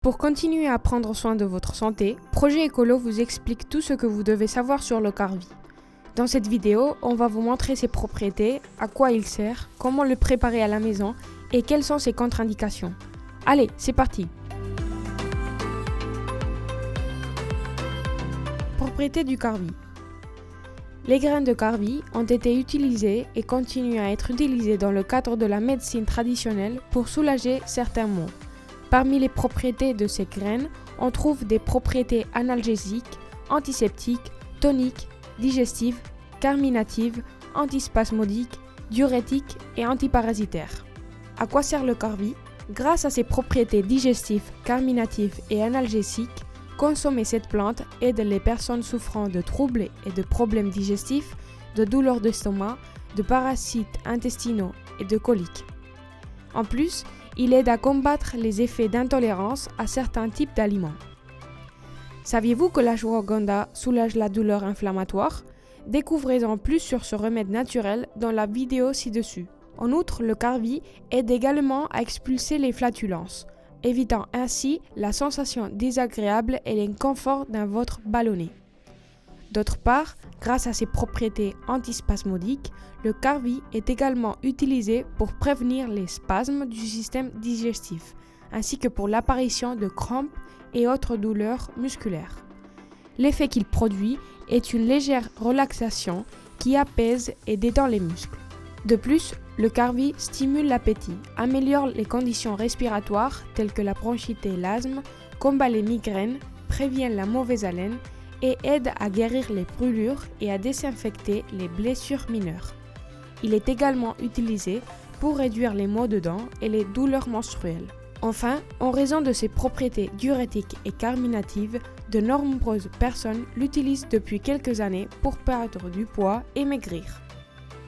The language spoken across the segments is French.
Pour continuer à prendre soin de votre santé, Projet Écolo vous explique tout ce que vous devez savoir sur le carvi. Dans cette vidéo, on va vous montrer ses propriétés, à quoi il sert, comment le préparer à la maison et quelles sont ses contre-indications. Allez, c'est parti! Propriétés du carvi. Les graines de carvi ont été utilisées et continuent à être utilisées dans le cadre de la médecine traditionnelle pour soulager certains maux. Parmi les propriétés de ces graines, on trouve des propriétés analgésiques, antiseptiques, toniques, digestives, carminatives, antispasmodiques, diurétiques et antiparasitaires. À quoi sert le carvi? Grâce à ses propriétés digestives, carminatives et analgésiques, consommer cette plante aide les personnes souffrant de troubles et de problèmes digestifs, de douleurs d'estomac, de parasites intestinaux et de coliques. En plus, il aide à combattre les effets d'intolérance à certains types d'aliments. Saviez-vous que l'ashwagandha soulage la douleur inflammatoire? Découvrez-en plus sur ce remède naturel dans la vidéo ci-dessus. En outre, le carvi aide également à expulser les flatulences, évitant ainsi la sensation désagréable et l'inconfort d'un ventre ballonné. D'autre part, grâce à ses propriétés antispasmodiques, le carvi est également utilisé pour prévenir les spasmes du système digestif, ainsi que pour l'apparition de crampes et autres douleurs musculaires. L'effet qu'il produit est une légère relaxation qui apaise et détend les muscles. De plus, le carvi stimule l'appétit, améliore les conditions respiratoires telles que la bronchite et l'asthme, combat les migraines, prévient la mauvaise haleine et aide à guérir les brûlures et à désinfecter les blessures mineures. Il est également utilisé pour réduire les maux de dents et les douleurs menstruelles. Enfin, en raison de ses propriétés diurétiques et carminatives, de nombreuses personnes l'utilisent depuis quelques années pour perdre du poids et maigrir.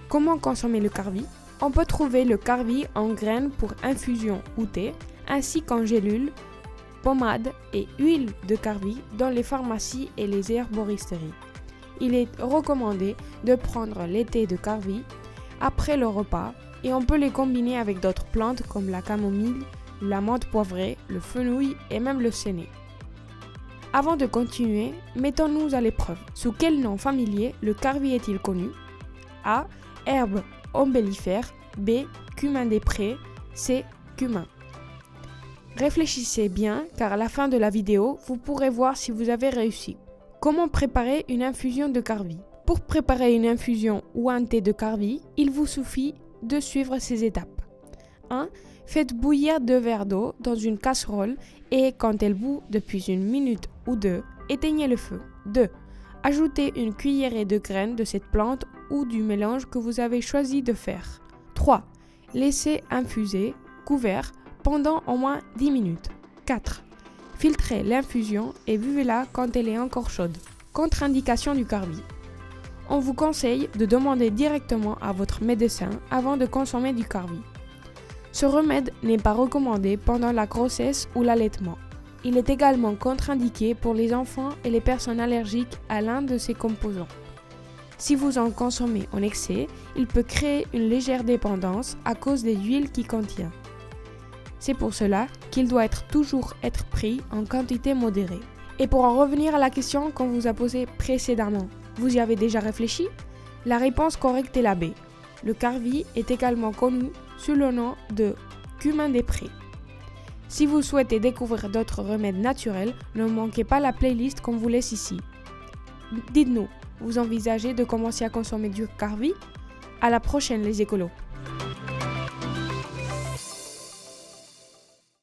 Comment consommer le carvi? On peut trouver le carvi en graines pour infusion ou thé, ainsi qu'en gélules, pommade et huile de carvi dans les pharmacies et les herboristeries. Il est recommandé de prendre les thés de carvi après le repas et on peut les combiner avec d'autres plantes comme la camomille, la menthe poivrée, le fenouil et même le séné. Avant de continuer, mettons-nous à l'épreuve. Sous quel nom familier le carvi est-il connu? A. Herbe ombellifère. B. Cumin des prés. C. Cumin. Réfléchissez bien car à la fin de la vidéo, vous pourrez voir si vous avez réussi. Comment préparer une infusion de carvi? Pour préparer une infusion ou un thé de carvi, il vous suffit de suivre ces étapes. 1. Faites bouillir 2 verres d'eau dans une casserole et quand elle bout depuis 1 minute ou 2, éteignez le feu. 2. Ajoutez une cuillerée de graines de cette plante ou du mélange que vous avez choisi de faire. 3. Laissez infuser, couvert, pendant au moins 10 minutes. 4. Filtrez l'infusion et buvez-la quand elle est encore chaude. Contre-indication du carvi. On vous conseille de demander directement à votre médecin avant de consommer du carvi. Ce remède n'est pas recommandé pendant la grossesse ou l'allaitement. Il est également contre-indiqué pour les enfants et les personnes allergiques à l'un de ses composants. Si vous en consommez en excès, il peut créer une légère dépendance à cause des huiles qu'il contient. C'est pour cela qu'il doit toujours être pris en quantité modérée. Et pour en revenir à la question qu'on vous a posée précédemment, vous y avez déjà réfléchi? La réponse correcte est la B. Le carvi est également connu sous le nom de cumin des prés. Si vous souhaitez découvrir d'autres remèdes naturels, ne manquez pas la playlist qu'on vous laisse ici. Dites-nous, vous envisagez de commencer à consommer du carvi? À la prochaine les écolos!